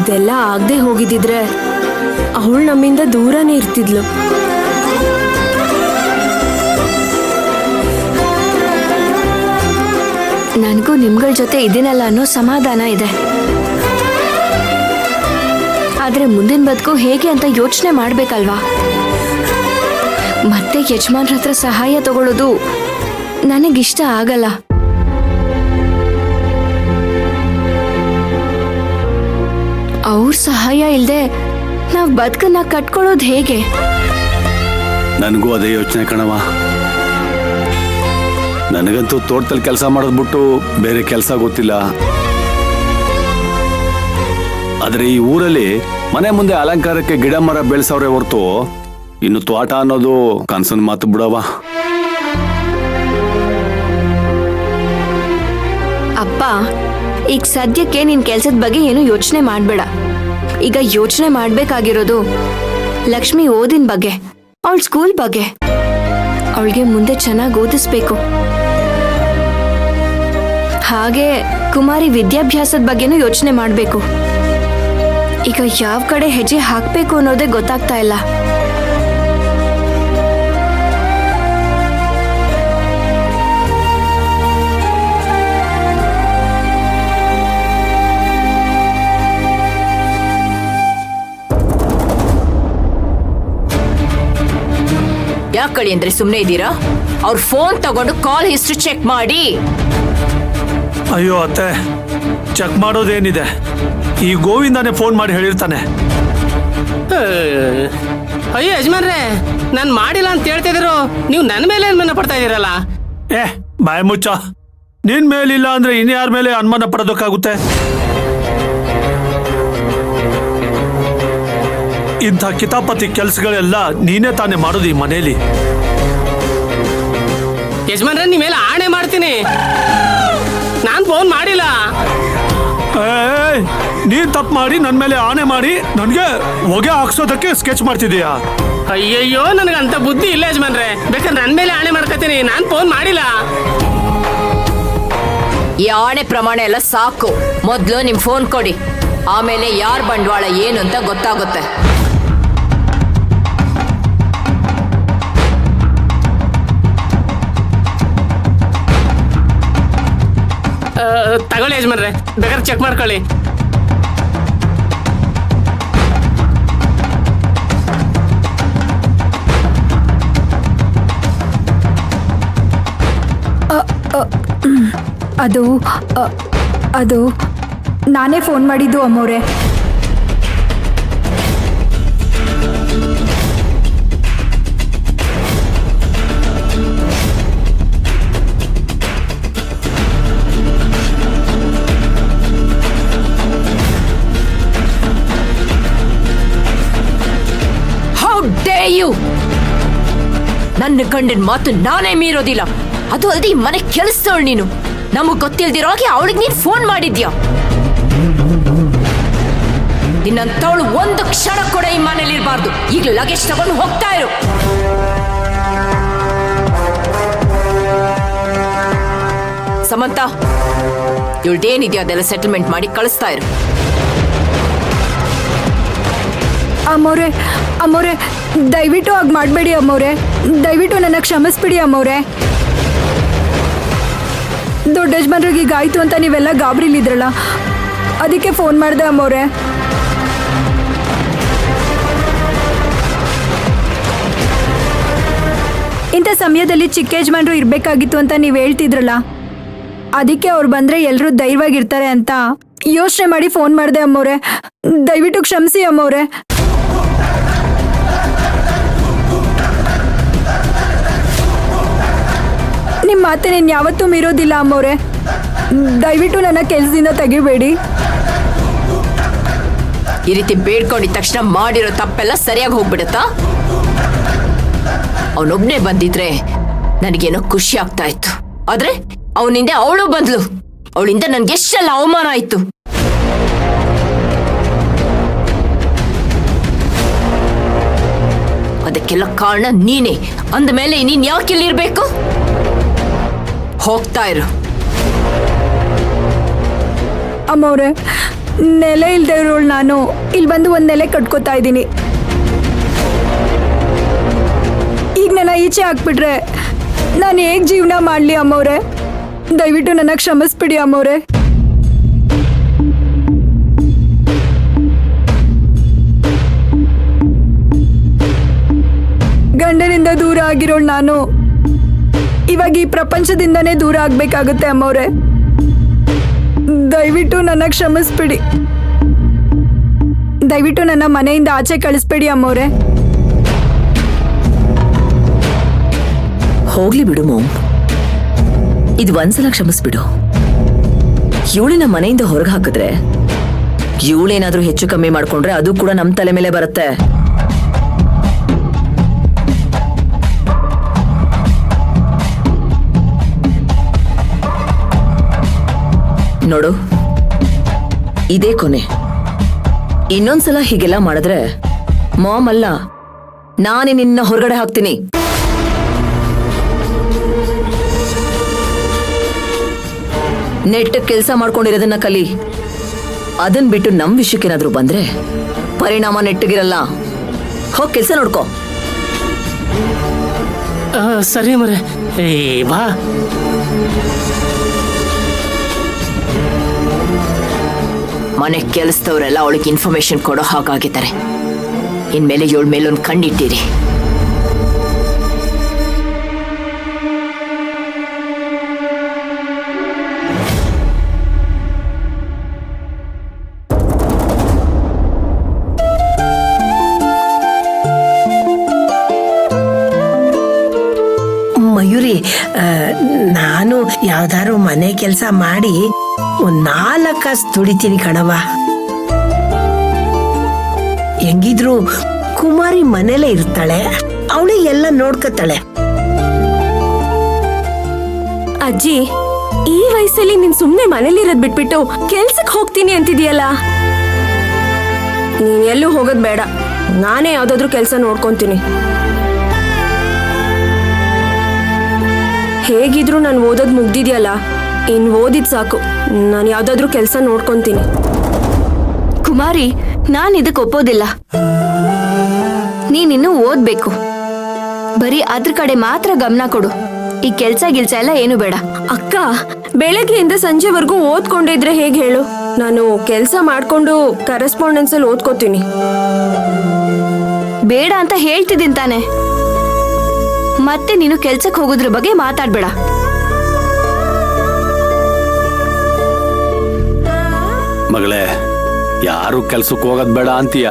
ಇದೆಲ್ಲ ಆಗದೆ ಹೋಗಿದ್ದಿದ್ರೆ ಅವಳು ನಮ್ಮಿಂದ ದೂರನೇ ಇರ್ತಿದ್ಲು. ನನಗೂ ನಿಮ್ಗಳ ಜೊತೆ ಇದೀನಲ್ಲ ಅನ್ನೋ ಸಮಾಧಾನ ಇದೆ. ಆದ್ರೆ ಮುಂದಿನ ಬದುಕು ಹೇಗೆ ಅಂತ ಯೋಚನೆ ಮಾಡ್ಬೇಕಲ್ವಾ? ಮತ್ತೆ ಯಜಮಾನ್ರ ಹತ್ರ ಸಹಾಯ ತಗೊಳ್ಳೋದು ನನಗಿಷ್ಟ ಆಗಲ್ಲ. ಅವ್ರ ಸಹಾಯ ಇಲ್ದೆ ನಾವ್ ಬದುಕನ್ನ ಕಟ್ಕೊಳ್ಳೋದು ಹೇಗೆ? ನನಗೂ ಅದೇ ಯೋಚನೆ ಕಣವ. ನನಗಂತೂ ತೋಟದಲ್ಲಿ ಕೆಲಸ ಮಾಡೋದ್ ಬಿಟ್ಟು ಬೇರೆ ಕೆಲಸ ಗೊತ್ತಿಲ್ಲ. ಆದ್ರೆ ಈ ಊರಲ್ಲಿ ಮನೆ ಮುಂದೆ ಅಲಂಕಾರಕ್ಕೆ ಗಿಡ ಮರ ಬೆಳೆಸವ್ರೆ ಹೊರತು ಇನ್ನು ತೋಟ ಅನ್ನೋದು ಕನ್ಸನ್ ಮಾತು ಬಿಡವ. ಅಪ್ಪ, ಈಗ ಸದ್ಯಕ್ಕೆ ನಿನ್ ಕೆಲ್ಸದ ಬಗ್ಗೆ ಏನು ಯೋಚನೆ ಮಾಡ್ಬೇಡ. ಈಗ ಯೋಚನೆ ಮಾಡ್ಬೇಕಾಗಿರೋದು ಲಕ್ಷ್ಮಿ ಓದಿನ ಬಗ್ಗೆ, ಅವಳ ಸ್ಕೂಲ್ ಬಗ್ಗೆ. ಅವಳಿಗೆ ಮುಂದೆ ಚೆನ್ನಾಗಿ ಓದಿಸ್ಬೇಕು. ಹಾಗೆ ಕುಮಾರಿ ವಿದ್ಯಾಭ್ಯಾಸದ ಬಗ್ಗೆನೂ ಯೋಚನೆ ಮಾಡ್ಬೇಕು. ಈಗ ಯಾವ ಕಡೆ ಹೆಜ್ಜೆ ಹಾಕ್ಬೇಕು ಅನ್ನೋದೇ ಗೊತ್ತಾಗ್ತಾ ಇಲ್ಲ. ಯಾಕಳಿ ಅಂದ್ರೆ ಸುಮ್ಮನೆ ಇದ್ದೀರಾ? ಅವ್ರ ಫೋನ್ ತಗೊಂಡು ಕಾಲ್ ಹಿಸ್ಟ್ರಿ ಚೆಕ್ ಮಾಡಿ. ಅಯ್ಯೋ ಅತ್ತೆ, ಚೆಕ್ ಮಾಡೋದೇನಿದೆ? ಈ ಗೋವಿಂದಾನೆ ಫೋನ್ ಮಾಡಿ ಹೇಳಿರ್ತಾನೆ. ಅಯ್ಯೋ ಯಜಮಾನ್ರೆ, ನಾನು ಮಾಡಿಲ್ಲ ಅಂತ ಹೇಳ್ತಿದ್ರು, ನೀವು ನನ್ನ ಮೇಲೆ ಅನುಮಾನ ಪಡ್ತಾ ಇದೀರಲ್ಲ. ಬಾಯ್ ಮುಚ್ಚ. ನಿನ್ ಮೇಲಿಲ್ಲ ಅಂದ್ರೆ ಇನ್ಯಾರ ಮೇಲೆ ಅನುಮಾನ ಪಡೋದಕ್ಕಾಗುತ್ತೆ? ಇಂಥ ಕಿತಾಪತಿ ಕೆಲ್ಸಗಳೆಲ್ಲ ನೀನೇ ತಾನೇ ಮಾಡೋದು ಈ ಮನೇಲಿ. ಯಜಮಾನ್ರೆ, ನಿಮ್ಮ ಮೇಲೆ ಆಣೆ ಮಾಡ್ತೀನಿ, ನಾನು ಫೋನ್ ಮಾಡಿಲ್ಲ. ನೀನ್ ತಪ್ಪು ಮಾಡಿ ನನ್ ಮೇಲೆ ಆಣೆ ಮಾಡಿ ನನ್ಗೆ ಹೊಗೆ ಹಾಕ್ಸೋದಕ್ಕೆ ಸ್ಕೆಚ್ ಮಾಡ್ತಿದೀಯಾ? ಅಯ್ಯಯ್ಯೋ, ನನಗಂತ ಬುದ್ಧಿ ಇಲ್ಲ ಯಜಮಾನ್ರೆ. ಬೇಕಾದ್ರೆ ನನ್ನ ಮೇಲೆ ಆಣೆ ಮಾಡ್ಕೊತೀನಿ, ನಾನು ಫೋನ್ ಮಾಡಿಲ್ಲ. ಈ ಆಣೆ ಪ್ರಮಾಣ ಎಲ್ಲ ಸಾಕು. ಮೊದ್ಲು ನಿಮ್ ಫೋನ್ ಕೊಡಿ, ಆಮೇಲೆ ಯಾರ್ ಬಂಡವಾಳ ಏನು ಅಂತ ಗೊತ್ತಾಗುತ್ತೆ. ತಗೊಳ್ಳಿ ಯಜಮಾನ್ರೆ, ಬೇಕಾದ್ರೆ ಚೆಕ್ ಮಾಡ್ಕೊಳ್ಳಿ. ಅದು ನಾನೇ ಫೋನ್ ಮಾಡಿದ್ದು ಅಮ್ಮೋರೆ. ನನ್ನ ಗಂಡನ ಮಾತು ನಾನೇ ಮೀರೋದಿಲ್ಲ. ಅದು ಅಲ್ಲದೆ ಈ ಮನೆ ಕೆಲಸದವಳು ನೀನು. ನಮಗ್ ಗೊತ್ತಿಲ್ದಿರೋ ಹಾಗೆ ಅವಳಿಗೆ ನೀನ್ ಫೋನ್ ಮಾಡಿದ್ಯಾ? ನಿನ್ನಂತವಳು ಒಂದು ಕ್ಷಣ ಕೂಡ ಈ ಮನೇಲಿ ಇರಬಾರ್ದು. ಈಗಲೂ ಲಗೇಜ್ ತಗೊಂಡು ಹೋಗ್ತಾ ಇರು. ಸಮಂತ, ಇವಳ್ದೇನಿದೆಯೋ ಅದೆಲ್ಲ ಸೆಟಲ್ಮೆಂಟ್ ಮಾಡಿ ಕಳಿಸ್ತಾ ಇರು. ಅಮ್ಮೋರೆ, ಅಮ್ಮೋರೆ, ದಯವಿಟ್ಟು ಹಾಗೆ ಮಾಡಬೇಡಿ ಅಮ್ಮೋರೆ. ದಯವಿಟ್ಟು ನನ್ನ ಕ್ಷಮಿಸ್ಬಿಡಿ ಅಮ್ಮೋರೆ. ದೊಡ್ಡ ಯಜಮಾನ್ರಿಗೆ ಈಗ ಆಯ್ತು ಅಂತ ನೀವೆಲ್ಲ ಗಾಬರಿಲಿದ್ರಲ್ಲ, ಅದಕ್ಕೆ ಫೋನ್ ಮಾಡಿದೆ ಅಮ್ಮೋರೆ. ಇಂಥ ಸಮಯದಲ್ಲಿ ಚಿಕ್ಕ ಯಜಮಾನ್ರು ಇರಬೇಕಾಗಿತ್ತು ಅಂತ ನೀವು ಹೇಳ್ತಿದ್ರಲ್ಲ, ಅದಕ್ಕೆ ಅವ್ರು ಬಂದರೆ ಎಲ್ಲರೂ ಧೈರ್ಯವಾಗಿರ್ತಾರೆ ಅಂತ ಯೋಚನೆ ಮಾಡಿ ಫೋನ್ ಮಾಡಿದೆ ಅಮ್ಮೋರೆ. ದಯವಿಟ್ಟು ಕ್ಷಮಿಸಿ ಅಮ್ಮೋರೆ. ನಿಮ್ಮ ಮಾತೆ ನೀನು ಯಾವತ್ತೂ ಮೀರೋದಿಲ್ಲ ಅಮ್ಮೋರೆ. ದಯವಿಟ್ಟು ನನ್ನ ಕೆಲಸದಿಂದ ತೆಗಿಬೇಡಿ. ಈ ರೀತಿ ಬೇಡ್ಕೊಂಡಿದ ತಕ್ಷಣ ಮಾಡಿರೋ ತಪ್ಪೆಲ್ಲ ಸರಿಯಾಗಿ ಹೋಗ್ಬಿಡುತ್ತಾ? ಅವನೊಬ್ನೇ ಬಂದಿದ್ರೆ ನನಗೇನೋ ಖುಷಿ ಆಗ್ತಾ ಇತ್ತು. ಆದ್ರೆ ಅವನಿಂದ ಅವಳು ಬಂದ್ಲು. ಅವಳಿಂದ ನನ್ಗೆ ಎಷ್ಟೆಲ್ಲ ಅವಮಾನ ಆಯ್ತು. ಅದಕ್ಕೆಲ್ಲ ಕಾರಣ ನೀನೇ. ಅಂದ ಮೇಲೆ ನೀನ್ ಯಾಕೆ ಇಲ್ಲಿರ್ಬೇಕು? ಹೋಗ್ತಾ ಇರು. ಅಮ್ಮವ್ರೆ, ನೆಲೆ ಇಲ್ದೇ ಇರೋಳು ನಾನು ಇಲ್ಲಿ ಬಂದು ಒಂದ್ ನೆಲೆ ಕಟ್ಕೋತಾ ಇದ್ದೀನಿ. ಈಗ ನನ್ನ ಈಚೆ ಹಾಕ್ಬಿಟ್ರೆ ನಾನು ಹೇಗ್ ಜೀವನ ಮಾಡ್ಲಿ ಅಮ್ಮವ್ರೆ? ದಯವಿಟ್ಟು ನನ್ನ ಕ್ಷಮಿಸ್ಬಿಡಿ ಅಮ್ಮವ್ರೆ. ಗಂಡನಿಂದ ದೂರ ಆಗಿರೋಳು ನಾನು ಇವಾಗ ಈ ಪ್ರಪಂಚದಿಂದನೇ ದೂರ ಆಗ್ಬೇಕಾಗುತ್ತೆ ಅಮ್ಮವ್ರೆ. ದಯವಿಟ್ಟು ನನ್ನ ಕ್ಷಮಿಸ್ಬಿಡಿ. ದಯವಿಟ್ಟು ನನ್ನ ಮನೆಯಿಂದ ಆಚೆ ಕಳಿಸ್ಬೇಡಿ ಅಮ್ಮವ್ರೆ. ಹೋಗ್ಲಿ ಬಿಡು ಮೋಮ್, ಇದು ಒಂದ್ಸಲ ಕ್ಷಮಿಸ್ಬಿಡು. ಇವಳಿನ ಮನೆಯಿಂದ ಹೊರಗೆ ಹಾಕಿದ್ರೆ ಇವಳೇನಾದ್ರೂ ಹೆಚ್ಚು ಕಮ್ಮಿ ಮಾಡ್ಕೊಂಡ್ರೆ ಅದು ಕೂಡ ನಮ್ ತಲೆ ಮೇಲೆ ಬರುತ್ತೆ. ನೋಡು, ಇದೇ ಕೊನೆ. ಇನ್ನೊಂದ್ಸಲ ಹೀಗೆಲ್ಲ ಮಾಡಿದ್ರೆ ಮಾಮ್ ಅಲ್ಲ, ನಾನೇ ನಿನ್ನ ಹೊರಗಡೆ ಹಾಕ್ತೀನಿ. ನೆಟ್ ಕೆಲಸ ಮಾಡ್ಕೊಂಡಿರೋದನ್ನ ಕಲಿ. ಅದನ್ ಬಿಟ್ಟು ನಮ್ ವಿಷಯಕ್ಕೇನಾದ್ರೂ ಬಂದ್ರೆ ಪರಿಣಾಮ ನೆಟ್ಟಗಿರಲ್ಲ. ಹೋಗ್ ಕೆಲ್ಸ ನೋಡ್ಕೋ. ಸರಿ ಮರೆ. ಏ ಬಾ. ಮನೆ ಕೆಲಸದವರೆಲ್ಲ ಅವಳಿಗೆ ಇನ್ಫಾರ್ಮೇಶನ್ ಕೊಡೋ ಹಾಗಾಗಿದ್ದಾರೆ. ಇನ್ಮೇಲೆ ಇವಳ ಮೇಲೊಂದು ಕಣ್ಣಿಟ್ಟಿರಿ. ಮಯೂರಿ, ನಾನು ಯಾವ್ದಾದ್ರು ಮನೆ ಕೆಲಸ ಮಾಡಿ ಒಂದ್ 4 ಕಾಸು ದುಡಿತೀನಿ ಕಣವ. ಹೆಂಗಿದ್ರು ಕುಮಾರಿ ಮನೇಲೆ ಇರ್ತಾಳೆ, ಅವಳೇ ಎಲ್ಲ ನೋಡ್ಕತ್ತಾಳೆ. ಅಜ್ಜಿ, ಈ ವಯಸ್ಸಲ್ಲಿ ನೀನ್ ಸುಮ್ನೆ ಮನೇಲಿರೋದ್ ಬಿಟ್ಬಿಟ್ಟು ಕೆಲ್ಸಕ್ಕೆ ಹೋಗ್ತೀನಿ ಅಂತಿದೀಯಲ್ಲ. ನೀನ್ ಎಲ್ಲೂ ಹೋಗೋದ್ ಬೇಡ, ನಾನೇ ಯಾವ್ದಾದ್ರು ಕೆಲ್ಸ ನೋಡ್ಕೊಂತೀನಿ. ಹೇಗಿದ್ರು ನಾನು ಓದೋದ್ ಮುಗ್ದಿದ್ಯಲ್ಲ, ಇನ್ ಓದಿದ್ ಸಾಕು. ನಾನು ಯಾವ್ದಾದ್ರು ಕೆಲ್ಸ ನೋಡ್ಕೊಂತೀನಿ. ಕುಮಾರಿ, ನಾನ್ ಇದಕ್ ಒಪ್ಪೋದಿಲ್ಲ. ನೀನಿನ್ನೂ ಓದ್ಬೇಕು. ಬರೀ ಅದ್ರ ಕಡೆ ಮಾತ್ರ ಗಮನ ಕೊಡು. ಈ ಕೆಲ್ಸ ಗಿಲ್ಸ ಎಲ್ಲ ಏನು ಬೇಡ. ಅಕ್ಕ, ಬೆಳಗ್ಗೆಯಿಂದ ಸಂಜೆವರೆಗೂ ಓದ್ಕೊಂಡಿದ್ರೆ ಹೇಗೆ ಹೇಳು? ನಾನು ಕೆಲ್ಸ ಮಾಡ್ಕೊಂಡು ಕರೆಸ್ಪಾಂಡೆನ್ಸ್ ಅಲ್ಲಿ ಓದ್ಕೋತೀನಿ. ಬೇಡ ಅಂತ ಹೇಳ್ತಿದ್ದೀನಿ ತಾನೆ. ಮತ್ತೆ ನೀನು ಕೆಲ್ಸಕ್ಕೆ ಹೋಗೋದ್ರ ಬಗ್ಗೆ ಮಾತಾಡ್ಬೇಡ. ಮಗಳೇ, ಯಾರು ಕೆಲ್ಸಕ್ಕೆ ಹೋಗೋದ್ ಬೇಡ ಅಂತೀಯ.